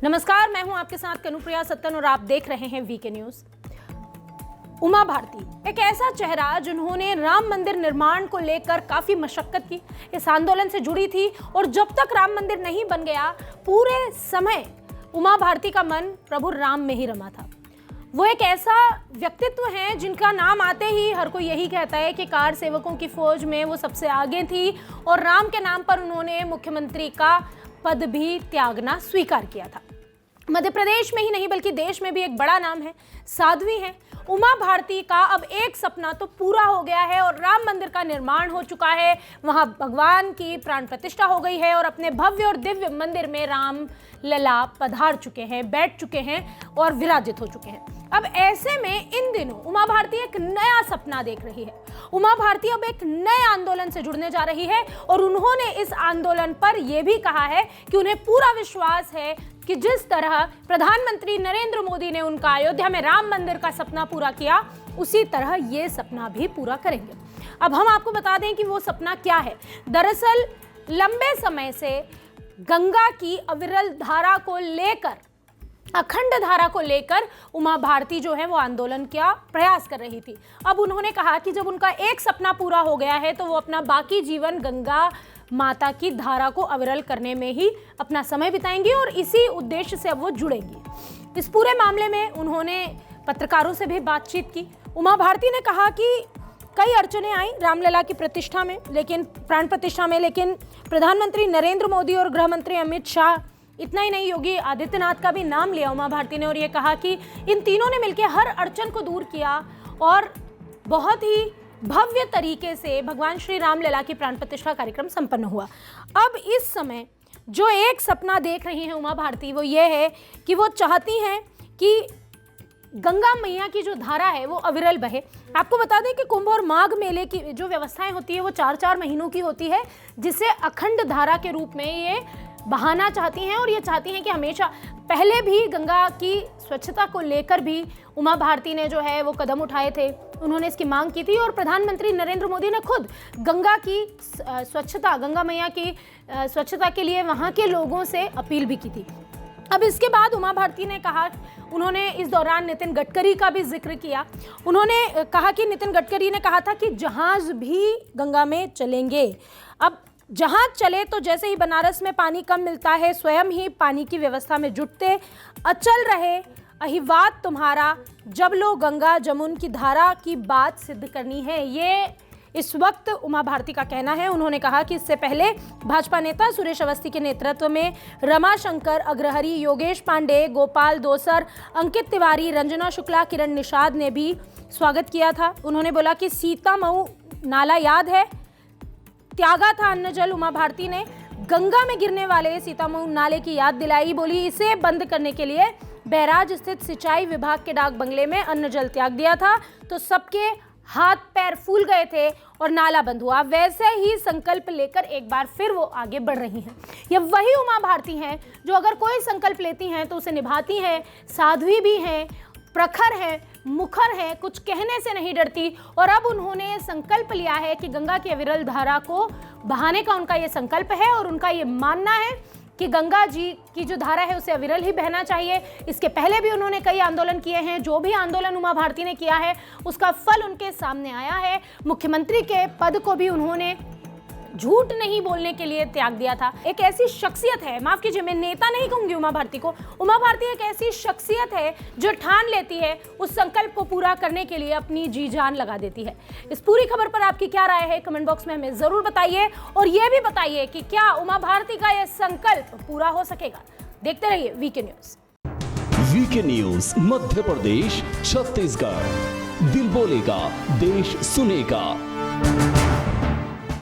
नमस्कार, मैं हूं आपके साथ कनुप्रिया सत्तन और आप देख रहे हैं वीके न्यूज। उमा भारती एक ऐसा चेहरा जिन्होंने राम मंदिर निर्माण को लेकर काफी मशक्कत की, इस आंदोलन से जुड़ी थी और जब तक राम मंदिर नहीं बन गया पूरे समय उमा भारती का मन प्रभु राम में ही रमा था। वो एक ऐसा व्यक्तित्व है जिनका नाम आते ही हर कोई यही कहता है कि कार सेवकों की फौज में वो सबसे आगे थी और राम के नाम पर उन्होंने मुख्यमंत्री का पद भी त्यागना स्वीकार किया था। मध्य प्रदेश में ही नहीं बल्कि देश में भी एक बड़ा नाम है, साध्वी है। उमा भारती का अब एक सपना तो पूरा हो गया है और राम मंदिर का निर्माण हो चुका है, वहां भगवान की प्राण प्रतिष्ठा हो गई है और अपने भव्य और दिव्य मंदिर में राम लला पधार चुके हैं, बैठ चुके हैं और विराजित हो चुके हैं। अब ऐसे में इन दिनों उमा भारती एक नया सपना देख रही है। उमा भारती अब एक नए आंदोलन से जुड़ने जा रही है और उन्होंने इस आंदोलन पर यह भी कहा है कि उन्हें पूरा विश्वास है कि जिस तरह प्रधानमंत्री नरेंद्र मोदी ने उनका अयोध्या में राम मंदिर का सपना पूरा किया, उसी तरह ये सपना भी पूरा करेंगे। अब हम आपको बता दें कि वो सपना क्या है। दरअसल लंबे समय से गंगा की अविरल धारा को लेकर, अखंड धारा को लेकर उमा भारती जो है वो आंदोलन का प्रयास कर रही थी। अब उन्होंने कहा कि जब उनका एक सपना पूरा हो गया है तो वो अपना बाकी जीवन गंगा माता की धारा को अविरल करने में ही अपना समय बिताएंगी और इसी उद्देश्य से अब वो जुड़ेंगी। इस पूरे मामले में उन्होंने पत्रकारों से भी बातचीत की। उमा भारती ने कहा कि कई अड़चनें आई रामलला की प्रतिष्ठा में, लेकिन प्राण प्रतिष्ठा में, लेकिन प्रधानमंत्री नरेंद्र मोदी और गृह मंत्री अमित शाह, इतना ही नहीं योगी आदित्यनाथ का भी नाम लिया उमा भारती ने और ये कहा कि इन तीनों ने मिलकर हर अड़चन को दूर किया और बहुत ही भव्य तरीके से भगवान श्री राम लला की प्राण प्रतिष्ठा कार्यक्रम संपन्न हुआ। अब इस समय जो एक सपना देख रही हैं उमा भारती वो ये है कि वो चाहती हैं कि गंगा मैया की जो धारा है वो अविरल बहे। आपको बता दें कि कुंभ और माघ मेले की जो व्यवस्थाएं होती है वो 4-4 महीनों की होती है, जिसे अखंड धारा के रूप में ये बहाना चाहती हैं और ये चाहती हैं कि हमेशा, पहले भी गंगा की स्वच्छता को लेकर भी उमा भारती ने जो है वो कदम उठाए थे, उन्होंने इसकी मांग की थी और प्रधानमंत्री नरेंद्र मोदी ने खुद गंगा की स्वच्छता, गंगा मैया की स्वच्छता के लिए वहाँ के लोगों से अपील भी की थी। अब इसके बाद उमा भारती ने कहा, उन्होंने इस दौरान नितिन गडकरी का भी जिक्र किया। उन्होंने कहा कि नितिन गडकरी ने कहा था कि जहाज भी गंगा में चलेंगे। अब जहाज चले तो जैसे ही बनारस में पानी कम मिलता है स्वयं ही पानी की व्यवस्था में जुटते, अचल रहे अहिवात तुम्हारा, जब लो गंगा जमुन की धारा की बात सिद्ध करनी है, ये इस वक्त उमा भारती का कहना है। उन्होंने कहा कि इससे पहले भाजपा नेता सुरेश अवस्थी के नेतृत्व में रमाशंकर अग्रहरी, योगेश पांडे, गोपाल दोसर, अंकित तिवारी, रंजना शुक्ला, किरण निषाद ने भी स्वागत किया था। उन्होंने बोला कि सीता मऊ नाला याद है, त्यागा था अन्न जल। उमा भारती ने गंगा में गिरने वाले सीतामऊ नाले की याद दिलाई, बोली इसे बंद करने के लिए बैराज स्थित सिंचाई विभाग के डाक बंगले में अन्न जल त्याग दिया था तो सबके हाथ पैर फूल गए थे और नाला बंद हुआ। वैसे ही संकल्प लेकर एक बार फिर वो आगे बढ़ रही हैं। ये वही उमा भारती हैं जो अगर कोई संकल्प लेती हैं तो उसे निभाती हैं, साध्वी भी हैं, प्रखर है, मुखर है, कुछ कहने से नहीं डरती और अब उन्होंने संकल्प लिया है कि गंगा की अविरल धारा को बहाने का उनका ये संकल्प है और उनका ये मानना है कि गंगा जी की जो धारा है उसे अविरल ही बहना चाहिए। इसके पहले भी उन्होंने कई आंदोलन किए हैं, जो भी आंदोलन उमा भारती ने किया है उसका फल उनके सामने आया है। मुख्यमंत्री के पद को भी उन्होंने झूठ नहीं बोलने के लिए त्याग दिया था। एक ऐसी शख्सियत है, माफ कीजिए मैं नेता नहीं कहूंगी उमा भारती को, उमा भारती एक ऐसी शख्सियत है जो ठान लेती है, उस संकल्प को पूरा करने के लिए अपनी जी जान लगा देती है। इस पूरी खबर पर आपकी क्या राय है कमेंट बॉक्स में हमें जरूर बताइए और यह भी बताइए कि क्या उमा भारती का यह संकल्प पूरा हो सकेगा। देखते रहिए VK news. VK news Madhya Pradesh, Chhattisgarh, दिल बोलेगा, देश सुनेगा।